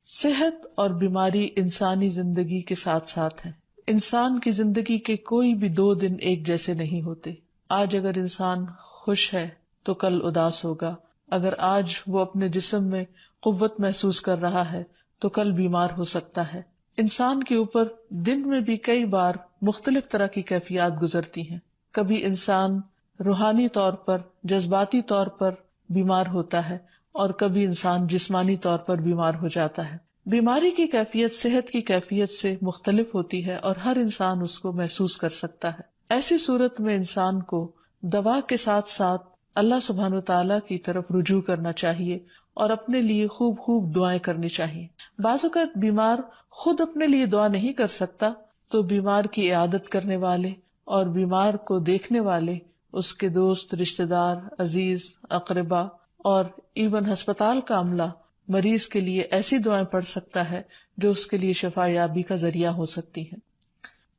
صحت اور بیماری انسانی زندگی کے ساتھ ساتھ ہیں. انسان کی زندگی کے کوئی بھی 2 دن ایک جیسے نہیں ہوتے. آج اگر انسان خوش ہے تو کل اداس ہوگا. اگر آج وہ اپنے جسم میں قوت محسوس کر رہا ہے تو کل بیمار ہو سکتا ہے. انسان کے اوپر دن میں بھی کئی بار مختلف طرح کی کیفیات گزرتی ہیں. کبھی انسان روحانی طور پر، جذباتی طور پر بیمار ہوتا ہے اور کبھی انسان جسمانی طور پر بیمار ہو جاتا ہے. بیماری کی کیفیت صحت کی کیفیت سے مختلف ہوتی ہے اور ہر انسان اس کو محسوس کر سکتا ہے. ایسی صورت میں انسان کو دوا کے ساتھ ساتھ اللہ سبحانہ وتعالی کی طرف رجوع کرنا چاہیے اور اپنے لیے خوب خوب دعائیں کرنی چاہیے. بعض اوقات بیمار خود اپنے لیے دعا نہیں کر سکتا تو بیمار کی عیادت کرنے والے اور بیمار کو دیکھنے والے، اس کے دوست، رشتہ دار، عزیز، اقربا اور ایون ہسپتال کا عملہ مریض کے لیے ایسی دعائیں پڑھ سکتا ہے جو اس کے لیے شفا یابی کا ذریعہ ہو سکتی ہیں.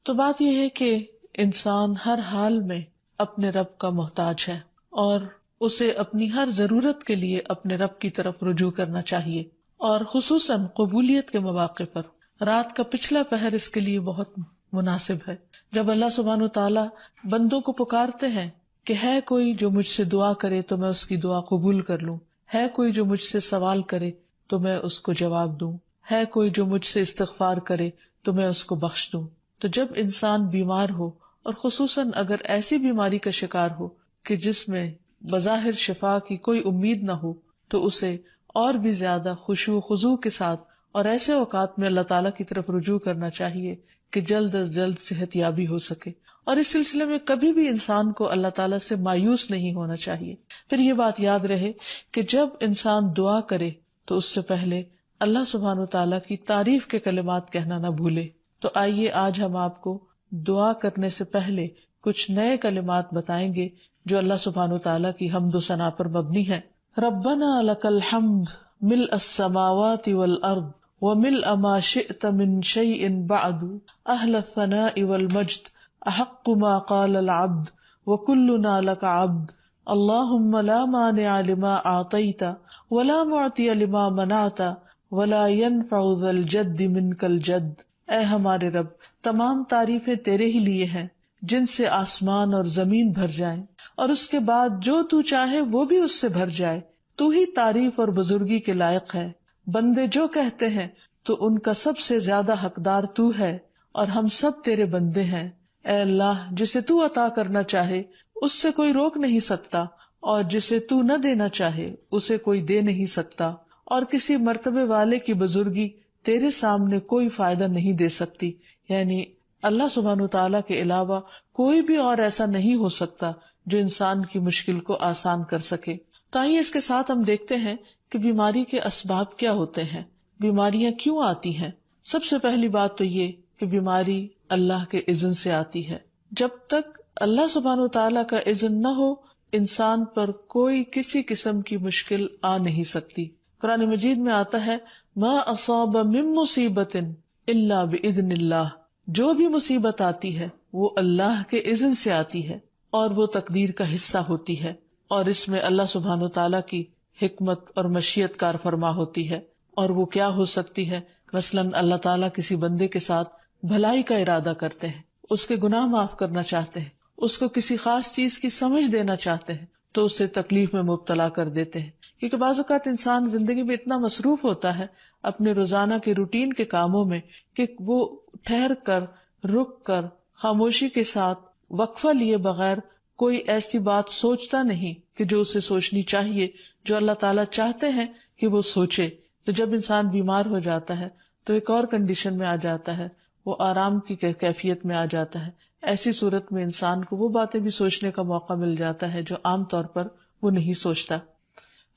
تو بات یہ ہے کہ انسان ہر حال میں اپنے رب کا محتاج ہے اور اسے اپنی ہر ضرورت کے لیے اپنے رب کی طرف رجوع کرنا چاہیے، اور خصوصاً قبولیت کے مواقع پر رات کا پچھلا پہر اس کے لیے بہت مناسب ہے، جب اللہ سبحانہ وتعالی بندوں کو پکارتے ہیں کہ ہے کوئی جو مجھ سے دعا کرے تو میں اس کی دعا قبول کر لوں، ہے کوئی جو مجھ سے سوال کرے تو میں اس کو جواب دوں، ہے کوئی جو مجھ سے استغفار کرے تو میں اس کو بخش دوں. تو جب انسان بیمار ہو اور خصوصاً اگر ایسی بیماری کا شکار ہو کہ جس میں بظاہر شفا کی کوئی امید نہ ہو، تو اسے اور بھی زیادہ خشوع و خضوع کے ساتھ اور ایسے اوقات میں اللہ تعالیٰ کی طرف رجوع کرنا چاہیے کہ جلد از جلد صحت یابی ہو سکے. اور اس سلسلے میں کبھی بھی انسان کو اللہ تعالیٰ سے مایوس نہیں ہونا چاہیے. پھر یہ بات یاد رہے کہ جب انسان دعا کرے تو اس سے پہلے اللہ سبحانہ وتعالیٰ کی تعریف کے کلمات کہنا نہ بھولے. تو آئیے آج ہم آپ کو دعا کرنے سے پہلے کچھ نئے کلمات بتائیں گے جو اللہ سبحانہ وتعالیٰ کی حمد و ثنا پر مبنی ہے. ربنا لک الحمد ملء السماوات والارض وملء ما شئت من شيء بعد اهل الثناء والمجد احق ما قال العبد وكلنا لك عبد اللهم لا مانع لما اعطيت ولا معطي لما منعت ولا ينفع ذا الجد منك الجد. اے ہمارے رب، تمام تعریفیں تیرے ہی لیے ہیں جن سے آسمان اور زمین بھر جائیں، اور اس کے بعد جو تو چاہے وہ بھی اس سے بھر جائے. تو ہی تعریف اور بزرگی کے لائق ہے. بندے جو کہتے ہیں تو ان کا سب سے زیادہ حقدار تو ہے، اور ہم سب تیرے بندے ہیں. اے اللہ، جسے تو عطا کرنا چاہے اس سے کوئی روک نہیں سکتا، اور جسے تو نہ دینا چاہے اسے کوئی دے نہیں سکتا، اور کسی مرتبے والے کی بزرگی تیرے سامنے کوئی فائدہ نہیں دے سکتی. یعنی اللہ سبحانہ وتعالیٰ کے علاوہ کوئی بھی اور ایسا نہیں ہو سکتا جو انسان کی مشکل کو آسان کر سکے. تو آئیے اس کے ساتھ ہم دیکھتے ہیں کہ بیماری کے اسباب کیا ہوتے ہیں، بیماریاں کیوں آتی ہیں. سب سے پہلی بات تو یہ کہ بیماری اللہ کے اذن سے آتی ہے. جب تک اللہ سبحانہ وتعالیٰ کا اذن نہ ہو انسان پر کوئی کسی قسم کی مشکل آ نہیں سکتی. قرآن مجید میں آتا ہے ما اصاب من مصیبت الا باذن اللہ. جو بھی مصیبت آتی ہے وہ اللہ کے اذن سے آتی ہے اور وہ تقدیر کا حصہ ہوتی ہے، اور اس میں اللہ سبحانہ وتعالیٰ کی حکمت اور مشیت کار فرما ہوتی ہے. اور وہ کیا ہو سکتی ہے؟ مثلاً اللہ تعالیٰ کسی بندے کے ساتھ بھلائی کا ارادہ کرتے ہیں، اس کے گناہ معاف کرنا چاہتے ہیں، اس کو کسی خاص چیز کی سمجھ دینا چاہتے ہیں تو اسے تکلیف میں مبتلا کر دیتے ہیں. کیونکہ بعض اوقات انسان زندگی میں اتنا مصروف ہوتا ہے اپنے روزانہ کے روٹین کے کاموں میں کہ وہ ٹھہر کر، رک کر، خاموشی کے ساتھ وقفہ لیے بغیر کوئی ایسی بات سوچتا نہیں کہ جو اسے سوچنی چاہیے، جو اللہ تعالیٰ چاہتے ہیں کہ وہ سوچے. تو جب انسان بیمار ہو جاتا ہے تو ایک اور کنڈیشن میں آ جاتا ہے، وہ آرام کی کیفیت میں آ جاتا ہے. ایسی صورت میں انسان کو وہ باتیں بھی سوچنے کا موقع مل جاتا ہے جو عام طور پر وہ نہیں سوچتا.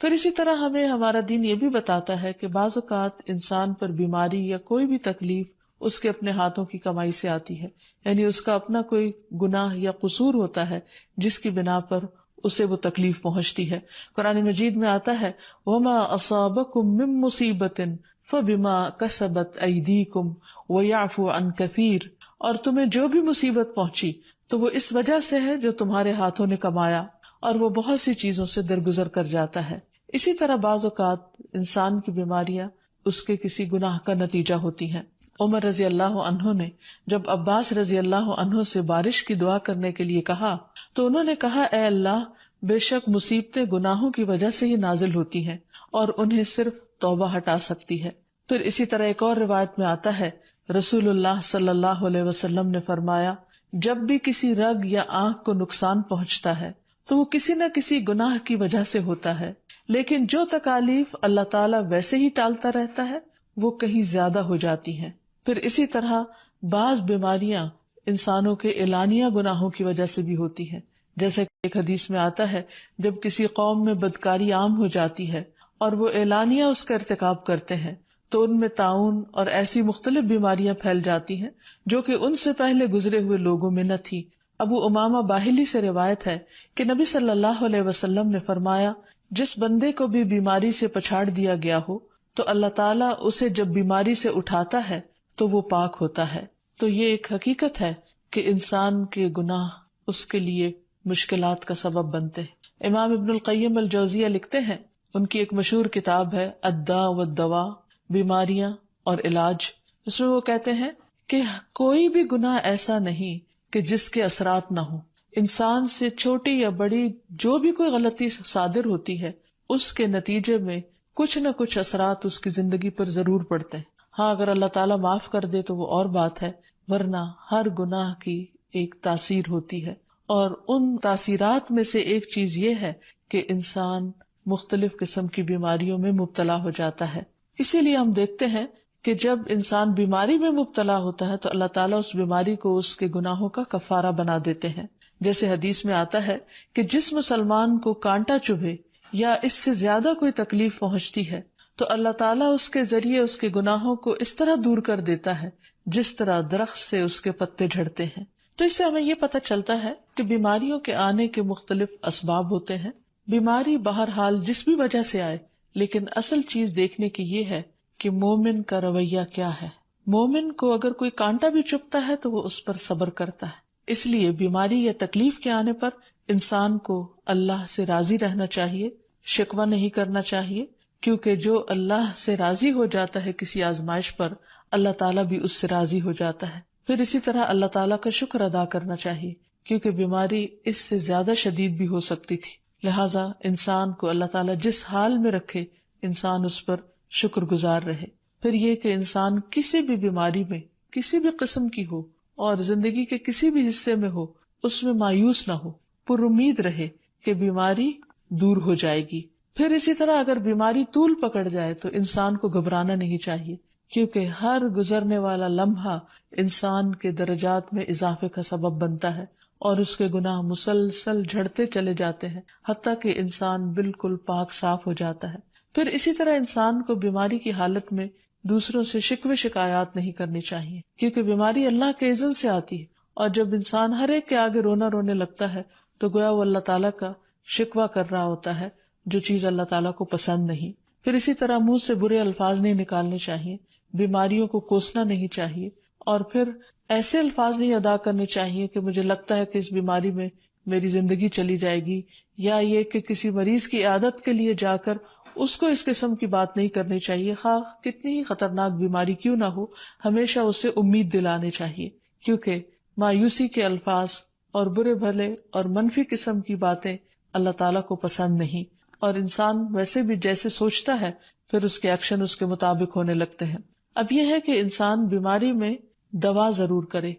پھر اسی طرح ہمیں ہمارا دین یہ بھی بتاتا ہے کہ بعض اوقات انسان پر بیماری یا کوئی بھی تکلیف اس کے اپنے ہاتھوں کی کمائی سے آتی ہے، یعنی اس کا اپنا کوئی گناہ یا قصور ہوتا ہے جس کی بنا پر اسے وہ تکلیف پہنچتی ہے. قرآن مجید میں آتا ہے وَمَا أَصَابَكُم مِّن مُّصِيبَةٍ فَبِمَا كَسَبَتْ أَيْدِيكُمْ وَيَعْفُو عَن كَثِيرٍ. اور تمہیں جو بھی مصیبت پہنچی تو وہ اس وجہ سے ہے جو تمہارے ہاتھوں نے کمایا، اور وہ بہت سی چیزوں سے درگزر کر جاتا ہے. اسی طرح بعض اوقات انسان کی بیماریاں اس کے کسی گناہ کا نتیجہ ہوتی ہیں۔ عمر رضی اللہ عنہ نے جب عباس رضی اللہ عنہ سے بارش کی دعا کرنے کے لیے کہا تو انہوں نے کہا، اے اللہ، بے شک مصیبتیں گناہوں کی وجہ سے ہی نازل ہوتی ہیں اور انہیں صرف توبہ ہٹا سکتی ہے۔ پھر اسی طرح ایک اور روایت میں آتا ہے، رسول اللہ صلی اللہ علیہ وسلم نے فرمایا، جب بھی کسی رگ یا آنکھ کو نقصان پہنچتا ہے تو وہ کسی نہ کسی گناہ کی وجہ سے ہوتا ہے، لیکن جو تکالیف اللہ تعالیٰ ویسے ہی ٹالتا رہتا ہے وہ کہیں زیادہ ہو جاتی ہیں۔ پھر اسی طرح بعض بیماریاں انسانوں کے اعلانیہ گناہوں کی وجہ سے بھی ہوتی ہیں، جیسے کہ ایک حدیث میں آتا ہے، جب کسی قوم میں بدکاری عام ہو جاتی ہے اور وہ اعلانیہ اس کا ارتکاب کرتے ہیں تو ان میں طاعون اور ایسی مختلف بیماریاں پھیل جاتی ہیں جو کہ ان سے پہلے گزرے ہوئے لوگوں میں نہ تھی۔ ابو امامہ باہلی سے روایت ہے کہ نبی صلی اللہ علیہ وسلم نے فرمایا، جس بندے کو بھی بیماری سے پچھاڑ دیا گیا ہو تو اللہ تعالیٰ اسے جب بیماری سے اٹھاتا ہے تو وہ پاک ہوتا ہے۔ تو یہ ایک حقیقت ہے کہ انسان کے گناہ اس کے لیے مشکلات کا سبب بنتے ہیں۔ امام ابن القیم الجوزیہ لکھتے ہیں، ان کی ایک مشہور کتاب ہے الداء والدواء، بیماریاں اور علاج، اس میں وہ کہتے ہیں کہ کوئی بھی گناہ ایسا نہیں کہ جس کے اثرات نہ ہوں۔ انسان سے چھوٹی یا بڑی جو بھی کوئی غلطی صادر ہوتی ہے اس کے نتیجے میں کچھ نہ کچھ اثرات اس کی زندگی پر ضرور پڑتے ہیں۔ ہاں، اگر اللہ تعالیٰ معاف کر دے تو وہ اور بات ہے، ورنہ ہر گناہ کی ایک تاثیر ہوتی ہے، اور ان تاثیرات میں سے ایک چیز یہ ہے کہ انسان مختلف قسم کی بیماریوں میں مبتلا ہو جاتا ہے۔ اسی لیے ہم دیکھتے ہیں کہ جب انسان بیماری میں مبتلا ہوتا ہے تو اللہ تعالیٰ اس بیماری کو اس کے گناہوں کا کفارہ بنا دیتے ہیں۔ جیسے حدیث میں آتا ہے کہ جس مسلمان کو کانٹا چبھے یا اس سے زیادہ کوئی تکلیف پہنچتی ہے تو اللہ تعالیٰ اس کے ذریعے اس کے گناہوں کو اس طرح دور کر دیتا ہے جس طرح درخت سے اس کے پتے جھڑتے ہیں۔ تو اس سے ہمیں یہ پتہ چلتا ہے کہ بیماریوں کے آنے کے مختلف اسباب ہوتے ہیں۔ بیماری بہرحال جس بھی وجہ سے آئے، لیکن اصل چیز دیکھنے کی یہ ہے کہ مومن کا رویہ کیا ہے۔ مومن کو اگر کوئی کانٹا بھی چبھتا ہے تو وہ اس پر صبر کرتا ہے۔ اس لیے بیماری یا تکلیف کے آنے پر انسان کو اللہ سے راضی رہنا چاہیے، شکوہ نہیں کرنا چاہیے، کیونکہ جو اللہ سے راضی ہو جاتا ہے کسی آزمائش پر، اللہ تعالیٰ بھی اس سے راضی ہو جاتا ہے۔ پھر اسی طرح اللہ تعالیٰ کا شکر ادا کرنا چاہیے، کیونکہ بیماری اس سے زیادہ شدید بھی ہو سکتی تھی، لہٰذا انسان کو اللہ تعالیٰ جس حال میں رکھے انسان اس پر شکر گزار رہے۔ پھر یہ کہ انسان کسی بھی بیماری میں کسی بھی قسم کی ہو اور زندگی کے کسی بھی حصے میں ہو، اس میں مایوس نہ ہو، پر امید رہے کہ بیماری دور ہو جائے گی۔ پھر اسی طرح اگر بیماری طول پکڑ جائے تو انسان کو گھبرانا نہیں چاہیے، کیونکہ ہر گزرنے والا لمحہ انسان کے درجات میں اضافے کا سبب بنتا ہے اور اس کے گناہ مسلسل جھڑتے چلے جاتے ہیں حتیٰ کہ انسان بالکل پاک صاف ہو جاتا ہے۔ پھر اسی طرح انسان کو بیماری کی حالت میں دوسروں سے شکوے شکایات نہیں کرنی چاہیے، کیونکہ بیماری اللہ کے اذن سے آتی ہے، اور جب انسان ہر ایک کے آگے رونے لگتا ہے تو گویا وہ اللہ تعالیٰ کا شکوہ کر رہا ہوتا ہے، جو چیز اللہ تعالیٰ کو پسند نہیں۔ پھر اسی طرح منہ سے برے الفاظ نہیں نکالنے چاہیے، بیماریوں کو کوسنا نہیں چاہیے، اور پھر ایسے الفاظ نہیں ادا کرنے چاہیے کہ مجھے لگتا ہے کہ اس بیماری میں میری زندگی چلی جائے گی، یا یہ کہ کسی مریض کی عیادت کے لیے جا کر اس کو اس قسم کی بات نہیں کرنی چاہیے، خواہ کتنی ہی خطرناک بیماری کیوں نہ ہو، ہمیشہ اسے امید دلانے چاہیے، کیونکہ مایوسی کے الفاظ اور برے بھلے اور منفی قسم کی باتیں اللہ تعالیٰ کو پسند نہیں، اور انسان ویسے بھی جیسے سوچتا ہے پھر اس کے ایکشن اس کے مطابق ہونے لگتے ہیں۔ اب یہ ہے کہ انسان بیماری میں دوا ضرور کرے،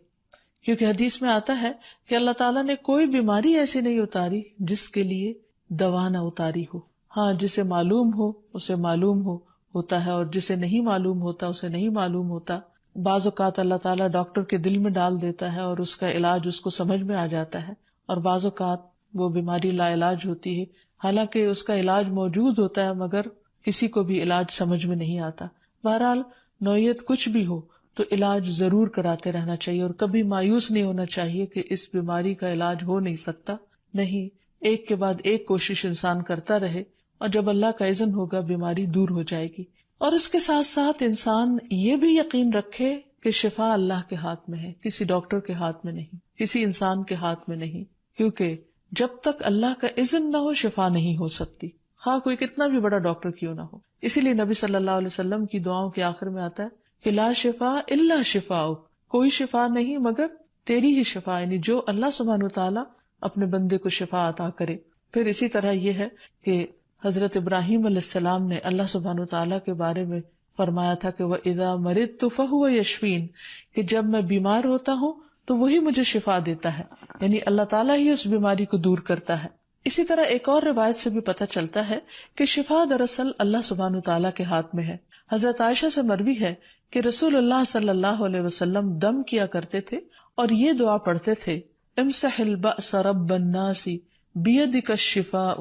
کیونکہ حدیث میں آتا ہے کہ اللہ تعالیٰ نے کوئی بیماری ایسی نہیں اتاری جس کے لیے دوا نہ اتاری ہو۔ ہاں، جسے معلوم ہو اسے معلوم ہوتا ہے، اور جسے نہیں معلوم ہوتا اسے نہیں معلوم ہوتا۔ بعض اوقات اللہ تعالیٰ ڈاکٹر کے دل میں ڈال دیتا ہے اور اس کا علاج اس کو سمجھ میں آ جاتا ہے، اور بعض اوقات وہ بیماری لا علاج ہوتی ہے، حالانکہ اس کا علاج موجود ہوتا ہے مگر کسی کو بھی علاج سمجھ میں نہیں آتا۔ بہرحال نوعیت کچھ بھی ہو تو علاج ضرور کراتے رہنا چاہیے، اور کبھی مایوس نہیں ہونا چاہیے کہ اس بیماری کا علاج ہو نہیں سکتا، نہیں، ایک کے بعد ایک کوشش انسان کرتا رہے، اور جب اللہ کا اذن ہوگا بیماری دور ہو جائے گی۔ اور اس کے ساتھ ساتھ انسان یہ بھی یقین رکھے کہ شفا اللہ کے ہاتھ میں ہے، کسی ڈاکٹر کے ہاتھ میں نہیں، کسی انسان کے ہاتھ میں نہیں، کیونکہ جب تک اللہ کا اذن نہ ہو شفا نہیں ہو سکتی، خواہ کوئی کتنا بھی بڑا ڈاکٹر کیوں نہ ہو۔ اسی لیے نبی صلی اللہ علیہ وسلم کی دعاؤں کے آخر میں آتا ہے کہ لا شفا الا شفاؤک، کوئی شفا نہیں مگر تیری ہی شفا، یعنی جو اللہ سبحانہ وتعالی اپنے بندے کو شفا عطا کرے۔ پھر اسی طرح یہ ہے کہ حضرت ابراہیم علیہ السلام نے اللہ سبحانہ وتعالی کے بارے میں فرمایا تھا کہ وَإِذَا مَرِضْتُ فَهُوَ يَشْفِينِ، کہ جب میں بیمار ہوتا ہوں تو وہی مجھے شفا دیتا ہے، یعنی اللہ تعالیٰ ہی اس بیماری کو دور کرتا ہے۔ اسی طرح ایک اور روایت سے بھی پتہ چلتا ہے کہ شفا دراصل اللہ سبحانہ وتعالی کے ہاتھ میں ہے۔ حضرت عائشہ سے مروی ہے کہ رسول اللہ صلی اللہ علیہ وسلم دم کیا کرتے تھے اور یہ دعا پڑھتے تھے، امسح البأس رب الناس بیدک الشفاء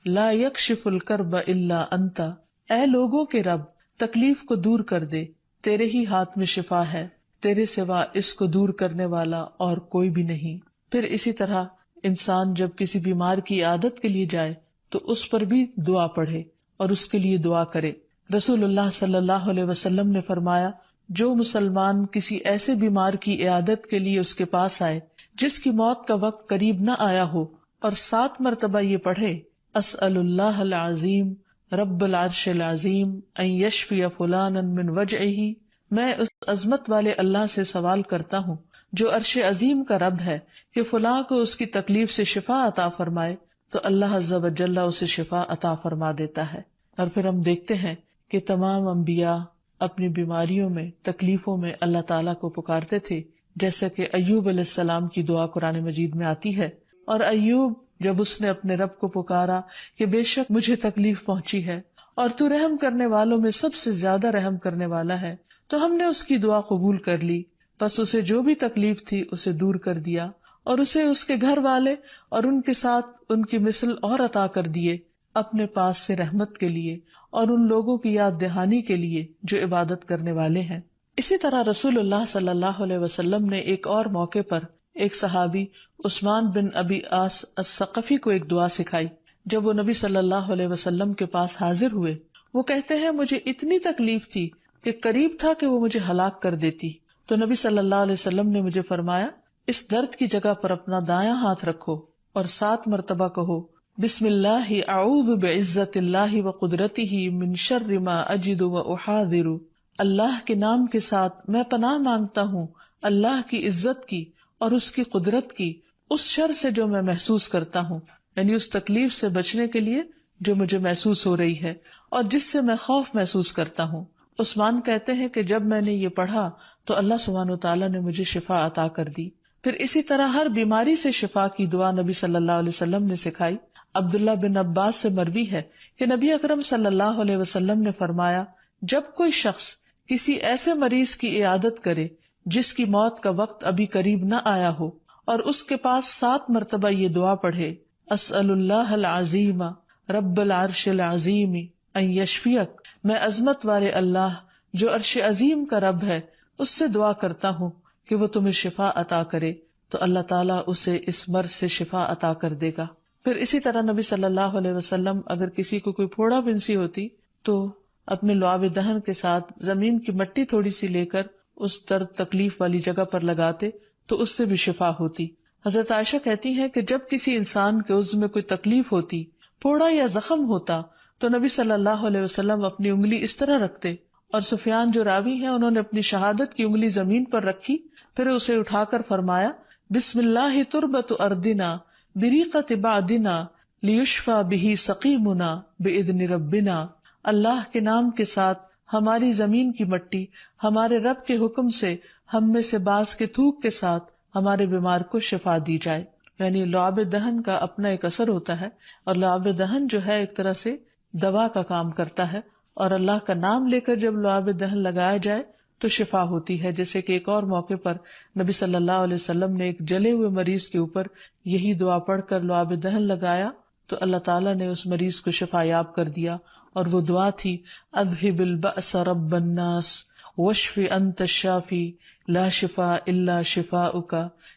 لا یکشف الکرب الا انت، اے لوگوں کے رب تکلیف کو دور کر دے، تیرے ہی ہاتھ میں شفا ہے، تیرے سوا اس کو دور کرنے والا اور کوئی بھی نہیں۔ پھر اسی طرح انسان جب کسی بیمار کی عیادت کے لیے جائے تو اس پر بھی دعا پڑھے اور اس کے لیے دعا کرے۔ رسول اللہ صلی اللہ علیہ وسلم نے فرمایا، جو مسلمان کسی ایسے بیمار کی عیادت کے لیے اس کے پاس آئے جس کی موت کا وقت قریب نہ آیا ہو اور 7 مرتبہ یہ پڑھے، اسأل اللہ العظیم رب العرش العظیم ان یشفی فلانا من وجعہ، میں اس عظمت والے اللہ سے سوال کرتا ہوں جو عرش عظیم کا رب ہے کہ فلاں کو اس کی تکلیف سے شفا عطا فرمائے، تو اللہ عز و جل اسے شفا عطا فرما دیتا ہے۔ اور پھر ہم دیکھتے ہیں کہ تمام انبیاء اپنی بیماریوں میں، تکلیفوں میں اللہ تعالیٰ کو پکارتے تھے، جیسا کہ ایوب علیہ السلام کی دعا قرآن مجید میں آتی ہے۔ اور ایوب جب اس نے اپنے رب کو پکارا کہ بے شک مجھے تکلیف پہنچی ہے اور تو رحم کرنے والوں میں سب سے زیادہ رحم کرنے والا ہے، تو ہم نے اس کی دعا قبول کر لی، بس اسے جو بھی تکلیف تھی اسے دور کر دیا اور اسے اس کے گھر والے اور ان کے ساتھ ان کی مثل اور عطا کر دیے اپنے پاس سے رحمت کے لیے اور ان لوگوں کی یاد دہانی کے لیے جو عبادت کرنے والے ہیں۔ اسی طرح رسول اللہ صلی اللہ علیہ وسلم نے ایک اور موقع پر ایک صحابی عثمان بن ابی عاص الثقفی کو ایک دعا سکھائی۔ جب وہ نبی صلی اللہ علیہ وسلم کے پاس حاضر ہوئے، وہ کہتے ہیں مجھے اتنی تکلیف تھی کہ قریب تھا کہ وہ مجھے ہلاک کر دیتی، تو نبی صلی اللہ علیہ وسلم نے مجھے فرمایا، اس درد کی جگہ پر اپنا دایاں ہاتھ رکھو اور 7 مرتبہ کہو، بسم اللہ اعوذ بعزت اللہ وقدرتہ من شر ما اجد واحاذر، اللہ کے نام کے ساتھ میں پناہ مانگتا ہوں اللہ کی عزت کی اور اس کی قدرت کی اس شر سے جو میں محسوس کرتا ہوں، یعنی اس تکلیف سے بچنے کے لیے جو مجھے محسوس ہو رہی ہے اور جس سے میں خوف محسوس کرتا ہوں۔ عثمان کہتے ہیں کہ جب میں نے یہ پڑھا تو اللہ سبحانہ وتعالیٰ نے مجھے شفا عطا کر دی۔ پھر اسی طرح ہر بیماری سے شفا کی دعا نبی صلی اللہ علیہ وسلم نے سکھائی۔ عبداللہ بن عباس سے مروی ہے کہ نبی اکرم صلی اللہ علیہ وسلم نے فرمایا، جب کوئی شخص کسی ایسے مریض کی عیادت کرے جس کی موت کا وقت ابھی قریب نہ آیا ہو اور اس کے پاس 7 مرتبہ یہ دعا پڑھے، اسأل اللہ العظیم رب العرش العظیم ان یشفیک، میں عظمت والے اللہ جو عرش عظیم کا رب ہے اس سے دعا کرتا ہوں کہ وہ تمہیں شفا عطا کرے، تو اللہ تعالیٰ اسے اس مرض سے شفا عطا کر دے گا۔ پھر اسی طرح نبی صلی اللہ علیہ وسلم اگر کسی کو کوئی پھوڑا بنسی ہوتی تو اپنے لعاب دہن کے ساتھ زمین کی مٹی تھوڑی سی لے کر اس درد تکلیف والی جگہ پر لگاتے تو اس سے بھی شفا ہوتی۔ حضرت عائشہ کہتی ہیں کہ جب کسی انسان کے عضو میں کوئی تکلیف ہوتی، پھوڑا یا زخم ہوتا، تو نبی صلی اللہ علیہ وسلم اپنی انگلی اس طرح رکھتے، اور سفیان جو راوی ہیں انہوں نے اپنی شہادت کی انگلی زمین پر رکھی، پھر اسے اٹھا کر فرمایا، بسم اللہ تربت اردنا بریقت بعدنا لیشفا بہ سقیمنا باذن ربنا، اللہ کے نام کے ساتھ ہماری زمین کی مٹی ہمارے رب کے حکم سے ہم میں سے بعض کے تھوک کے ساتھ ہمارے بیمار کو شفا دی جائے۔ یعنی لعاب دہن کا اپنا ایک اثر ہوتا ہے، اور لعاب دہن جو ہے ایک طرح سے دوا کا کام کرتا ہے، اور اللہ کا نام لے کر جب لعاب دہن لگایا جائے تو شفا ہوتی ہے۔ جیسے کہ ایک اور موقع پر نبی صلی اللہ علیہ وسلم نے ایک جلے ہوئے مریض کے اوپر یہی دعا پڑھ کر لعاب دہن لگایا تو اللہ تعالیٰ نے اس مریض کو شفا یاب کر دیا، اور وہ دعا تھی، اذہب البأس رب الناس واشف انت الشافی لا شفاء الا شفاؤک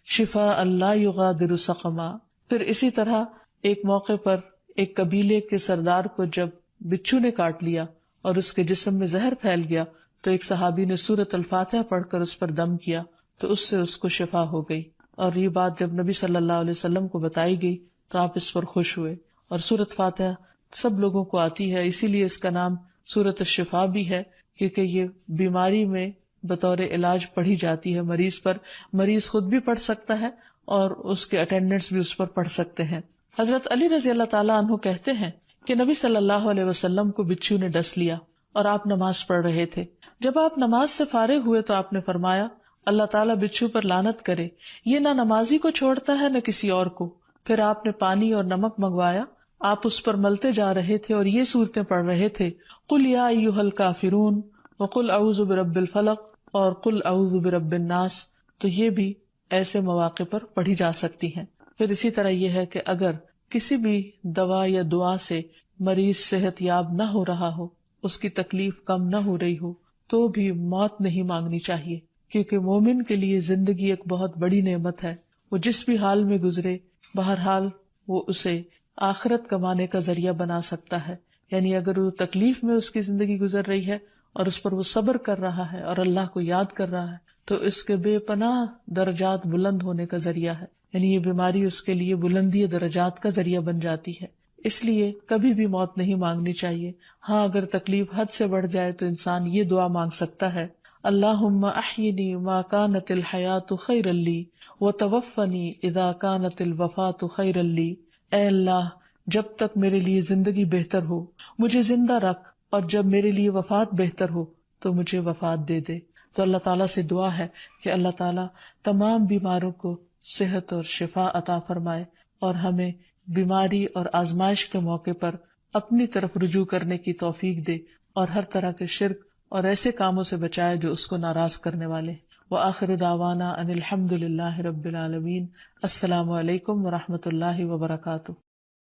شفاء لا یغادر سقما۔ پھر اسی طرح ایک موقع پر ایک قبیلے کے سردار کو جب بچھو نے کاٹ لیا اور اس کے جسم میں زہر پھیل گیا تو ایک صحابی نے سورۃ الفاتحہ پڑھ کر اس پر دم کیا تو اس سے اس کو شفا ہو گئی، اور یہ بات جب نبی صلی اللہ علیہ وسلم کو بتائی گئی تو آپ اس پر خوش ہوئے۔ اور سورۃ فاتحہ سب لوگوں کو آتی ہے، اسی لیے اس کا نام سورۃ الشفا بھی ہے، کیونکہ یہ بیماری میں بطور علاج پڑھی جاتی ہے مریض پر. مریض خود بھی پڑھ سکتا ہے اور اس کے اٹینڈنٹس بھی اس پر پڑھ سکتے ہیں. حضرت علی رضی اللہ تعالیٰ عنہ کہتے ہیں کہ نبی صلی اللہ علیہ وسلم کو بچھو نے ڈس لیا اور آپ نماز پڑھ رہے تھے. جب آپ نماز سے فارغ ہوئے تو آپ نے فرمایا اللہ تعالیٰ بچھو پر لعنت کرے، یہ نہ نمازی کو چھوڑتا ہے نہ کسی اور کو. پھر آپ نے پانی اور نمک منگوایا، آپ اس پر ملتے جا رہے تھے اور یہ صورتیں پڑھ رہے تھے، قل یا ایھا الکافرون وقل اعوذ برب الفلق اور قل اعوذ برب الناس. تو یہ بھی ایسے مواقع پر پڑھی جا سکتی ہیں. پھر اسی طرح یہ ہے کہ اگر کسی بھی دوا یا دعا سے مریض صحت یاب نہ ہو رہا ہو، اس کی تکلیف کم نہ ہو رہی ہو، تو بھی موت نہیں مانگنی چاہیے، کیونکہ مومن کے لیے زندگی ایک بہت بڑی نعمت ہے. وہ جس بھی حال میں گزرے، بہرحال وہ اسے آخرت کمانے کا ذریعہ بنا سکتا ہے. یعنی اگر وہ تکلیف میں اس کی زندگی گزر رہی ہے اور اس پر وہ صبر کر رہا ہے اور اللہ کو یاد کر رہا ہے، تو اس کے بے پناہ درجات بلند ہونے کا ذریعہ ہے. یعنی یہ بیماری اس کے لیے بلندی درجات کا ذریعہ بن جاتی ہے. اس لیے کبھی بھی موت نہیں مانگنی چاہیے. ہاں اگر تکلیف حد سے بڑھ جائے تو انسان یہ دعا مانگ سکتا ہے، اللہم احینی ما کانت الحیات خیرا لی وتوفنی اذا کانت الوفات خیرا لی. اے اللہ، جب تک میرے لیے زندگی بہتر ہو مجھے زندہ رکھ، اور جب میرے لیے وفات بہتر ہو تو مجھے وفات دے دے. تو اللہ تعالیٰ سے دعا ہے کہ اللہ تعالیٰ تمام بیماروں کو صحت اور شفا عطا فرمائے اور ہمیں بیماری اور آزمائش کے موقع پر اپنی طرف رجوع کرنے کی توفیق دے اور ہر طرح کے شرک اور ایسے کاموں سے بچائے جو اس کو ناراض کرنے والے. وآخر دعوانا ان الحمد للہ رب العالمین. السلام علیکم ورحمۃ اللہ وبرکاتہ.